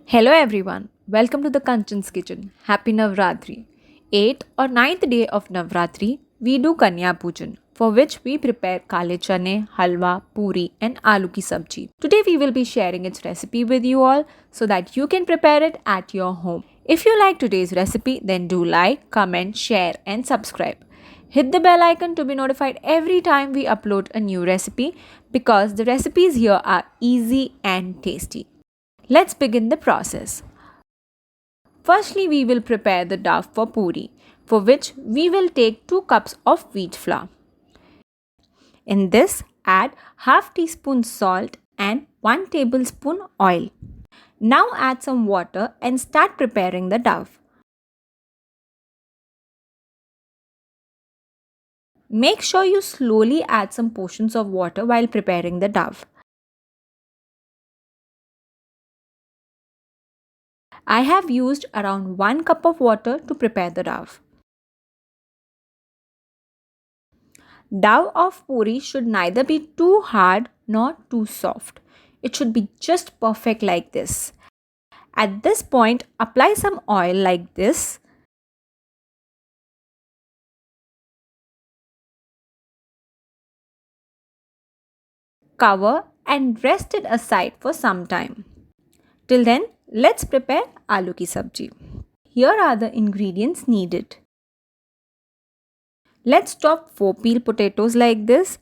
Hello everyone, welcome to the Kanchan's Kitchen. Happy Navratri. 8th or ninth day of Navratri, we do Kanya Pujan, for which we prepare Kale Chane, Halwa, Puri and Aalu Ki Sabji. Today we will be sharing its recipe with you all so that you can prepare it at your home. If you like today's recipe, then do like, comment, share and subscribe. Hit the bell icon to be notified every time we upload a new recipe because the recipes here are easy and tasty. Let's begin the process. Firstly, we will prepare the dough for puri, for which we will take 2 cups of wheat flour. In this, add half teaspoon salt and 1 tablespoon oil. Now add some water and start preparing the dough. Make sure you slowly add some portions of water while preparing the dough. I have used around 1 cup of water to prepare the dough. Dough of puri should neither be too hard nor too soft. It should be just perfect like this. At this point, apply some oil like this. Cover and rest it aside for some time. Till then, let's prepare Aloo Ki Sabji. Here are the ingredients needed. Let's chop 4 peel potatoes like this.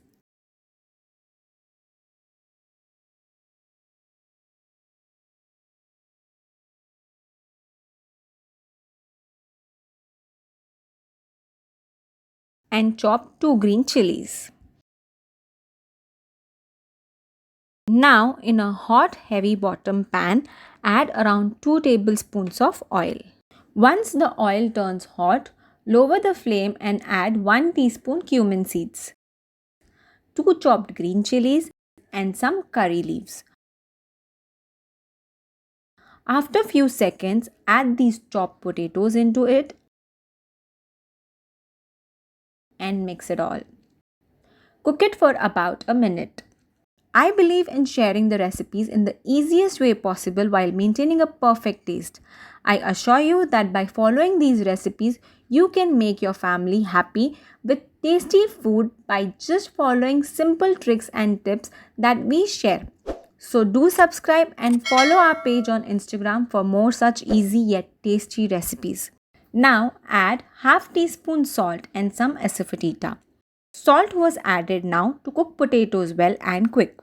And chop 2 green chilies. Now, in a hot heavy bottom pan, add around 2 tablespoons of oil. Once the oil turns hot, lower the flame and add 1 teaspoon cumin seeds, 2 chopped green chilies and some curry leaves. After few seconds, add these chopped potatoes into it and mix it all. Cook it for about a minute. I believe in sharing the recipes in the easiest way possible while maintaining a perfect taste. I assure you that by following these recipes, you can make your family happy with tasty food by just following simple tricks and tips that we share. So do subscribe and follow our page on Instagram for more such easy yet tasty recipes. Now add half teaspoon salt and some asafoetida. Salt was added now to cook potatoes well and quick.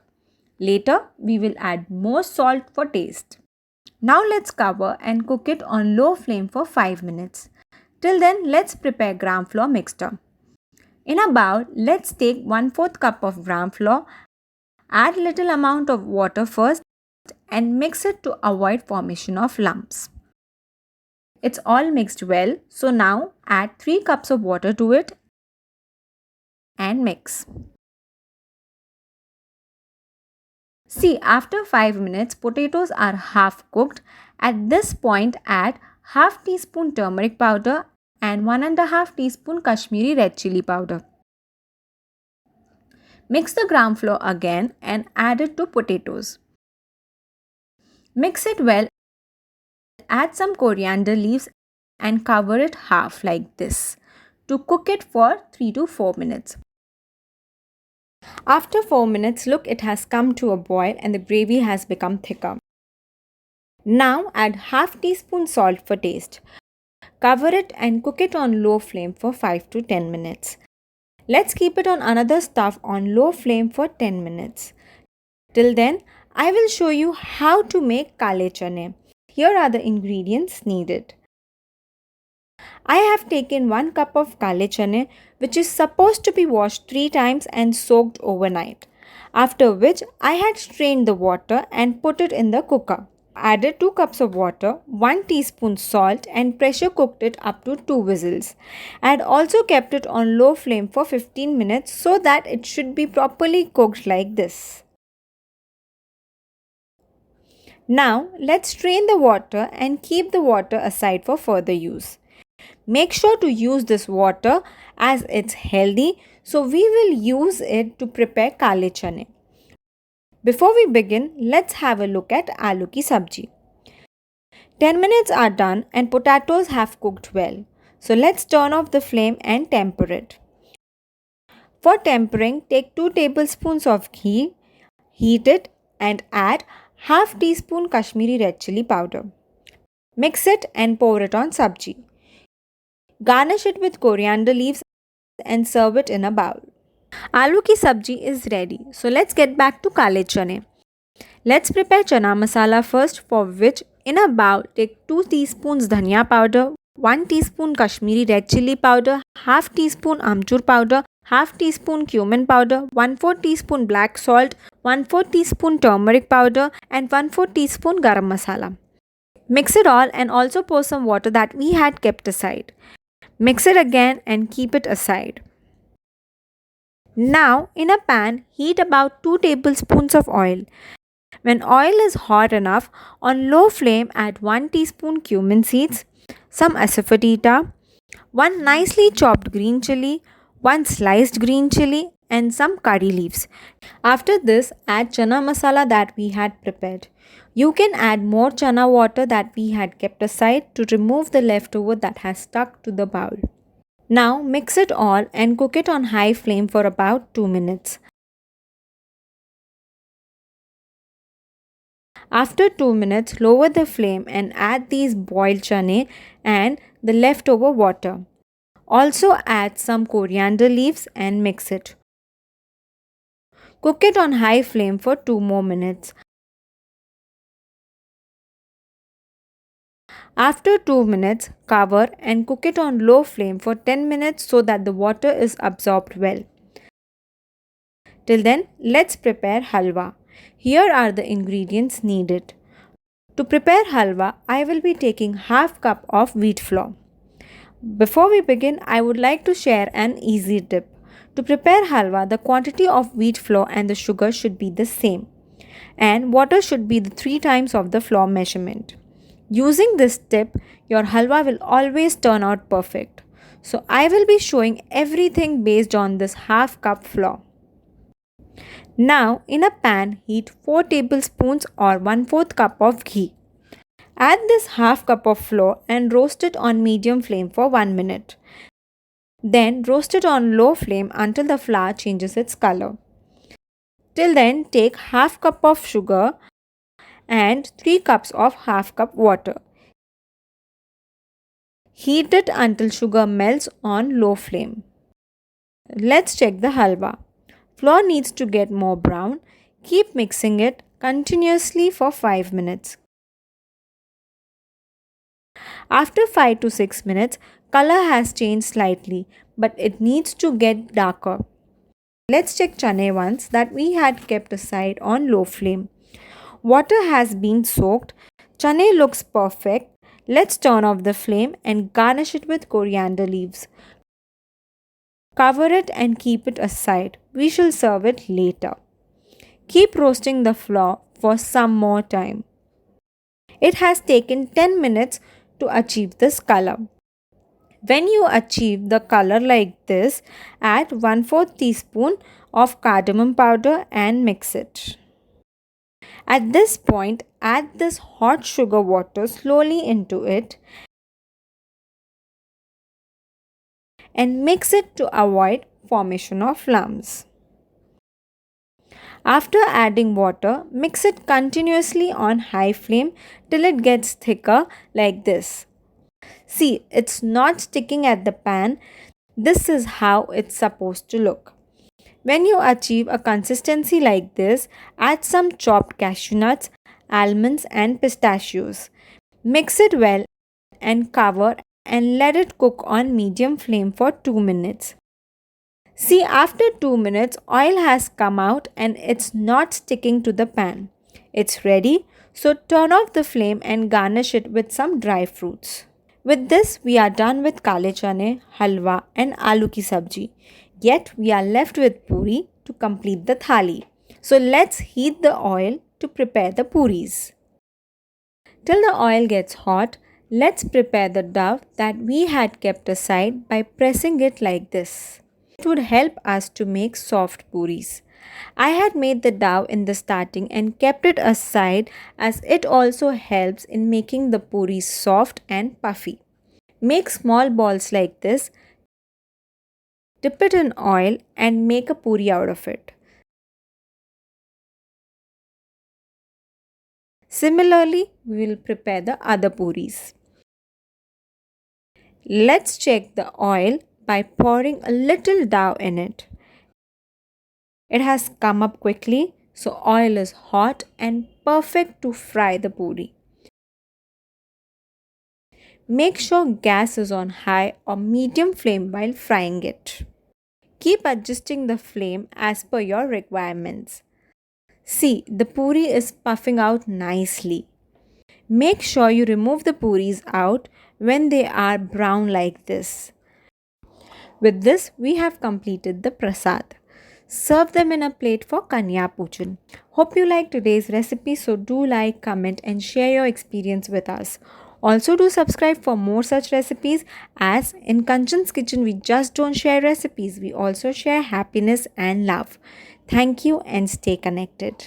Later, we will add more salt for taste. Now let's cover and cook it on low flame for 5 minutes. Till then, let's prepare gram flour mixture. In a bowl, let's take 1/4 cup of gram flour, add little amount of water first and mix it to avoid formation of lumps. It's all mixed well, so now add 3 cups of water to it and mix. See, after 5 minutes, potatoes are half cooked. At this point, add half teaspoon turmeric powder and 1.5 teaspoon Kashmiri red chili powder. Mix the gram flour again and add it to potatoes. Mix it well, add some coriander leaves and cover it half like this to cook it for 3 to 4 minutes. After 4 minutes, look, it has come to a boil and the gravy has become thicker. Now add half teaspoon salt for taste. Cover it and cook it on low flame for 5 to 10 minutes. Let's keep it on another stuff on low flame for 10 minutes. Till then, I will show you how to make Kale chaney. Here are the ingredients needed. I have taken 1 cup of Kale chaney, which is supposed to be washed 3 times and soaked overnight. After which I had strained the water and put it in the cooker. Added 2 cups of water, 1 teaspoon salt and pressure cooked it up to 2 whistles. I had also kept it on low flame for 15 minutes so that it should be properly cooked like this. Now let's strain the water and keep the water aside for further use. Make sure to use this water as it's healthy, so we will use it to prepare Kale chaney. Before we begin, let's have a look at Aloo Ki Sabji. 10 minutes are done and potatoes have cooked well. So let's turn off the flame and temper it. For tempering, take 2 tablespoons of ghee, heat it and add half teaspoon Kashmiri red chili powder. Mix it and pour it on sabji. Garnish it with coriander leaves and serve it in a bowl. Aloo Ki Sabji is ready. So let's get back to Kale Chane. Let's prepare Chana Masala first, for which in a bowl take 2 teaspoons dhania powder, 1 teaspoon Kashmiri red chili powder, half teaspoon amchur powder, half teaspoon cumin powder, 1/4 teaspoon black salt, 1/4 teaspoon turmeric powder and 1/4 teaspoon garam masala. Mix it all and also pour some water that we had kept aside. Mix it again and keep it aside. Now in a pan, heat about 2 tablespoons of oil. When oil is hot enough, on low flame add 1 teaspoon cumin seeds, some asafoetida, 1 nicely chopped green chili, 1 sliced green chili and some curry leaves. After this, add chana masala that we had prepared. You can add more chana water that we had kept aside to remove the leftover that has stuck to the bowl. Now mix it all and cook it on high flame for about 2 minutes. After 2 minutes, lower the flame and add these boiled chane and the leftover water. Also add some coriander leaves and mix it. Cook it on high flame for 2 more minutes. After 2 minutes, cover and cook it on low flame for 10 minutes so that the water is absorbed well. Till then, let's prepare halwa. Here are the ingredients needed. To prepare halwa, I will be taking half cup of wheat flour. Before we begin, I would like to share an easy tip. To prepare halwa, the quantity of wheat flour and the sugar should be the same, and water should be the 3 times of the flour measurement. Using this tip, your halwa will always turn out perfect. So I will be showing everything based on this half cup flour. Now in a pan, heat 4 tablespoons or 1/4 cup of ghee. Add this half cup of flour and roast it on medium flame for 1 minute. Then roast it on low flame until the flour changes its color. Till then, take half cup of sugar and 3 cups of half cup water. Heat it until sugar melts on low flame. Let's check the halwa. Flour needs to get more brown. Keep mixing it continuously for 5 minutes. After 5 to 6 minutes, color has changed slightly, but it needs to get darker. Let's check chane once that we had kept aside on low flame. Water has been soaked. Chane looks perfect. Let's turn off the flame and garnish it with coriander leaves. Cover it and keep it aside. We shall serve it later. Keep roasting the flour for some more time. It has taken 10 minutes to achieve this color. When you achieve the color like this, add 1/4 teaspoon of cardamom powder and mix it. At this point, add this hot sugar water slowly into it and mix it to avoid formation of lumps. After adding water, mix it continuously on high flame till it gets thicker like this. See, it's not sticking at the pan. This is how it's supposed to look. When you achieve a consistency like this, add some chopped cashew nuts, almonds and pistachios. Mix it well and cover and let it cook on medium flame for 2 minutes. See, after 2 minutes, oil has come out and it's not sticking to the pan. It's ready, so turn off the flame and garnish it with some dry fruits. With this, we are done with Kale chane, halwa and Aloo Ki Sabji. Yet, we are left with puri to complete the thali. So, let's heat the oil to prepare the puris. Till the oil gets hot, let's prepare the dough that we had kept aside by pressing it like this. It would help us to make soft puris. I had made the dough in the starting and kept it aside as it also helps in making the puri soft and puffy. Make small balls like this, dip it in oil and make a puri out of it. Similarly, we will prepare the other puris. Let's check the oil by pouring a little dough in it. It has come up quickly, so oil is hot and perfect to fry the puri. Make sure gas is on high or medium flame while frying it. Keep adjusting the flame as per your requirements. See, the puri is puffing out nicely. Make sure you remove the puris out when they are brown like this. With this, we have completed the prasad. Serve them in a plate for Kanya Pujan. Hope you like today's recipe, so do like, comment, and share your experience with us. Also, do subscribe for more such recipes, as in Kanchan's Kitchen, we just don't share recipes, we also share happiness and love. Thank you and stay connected.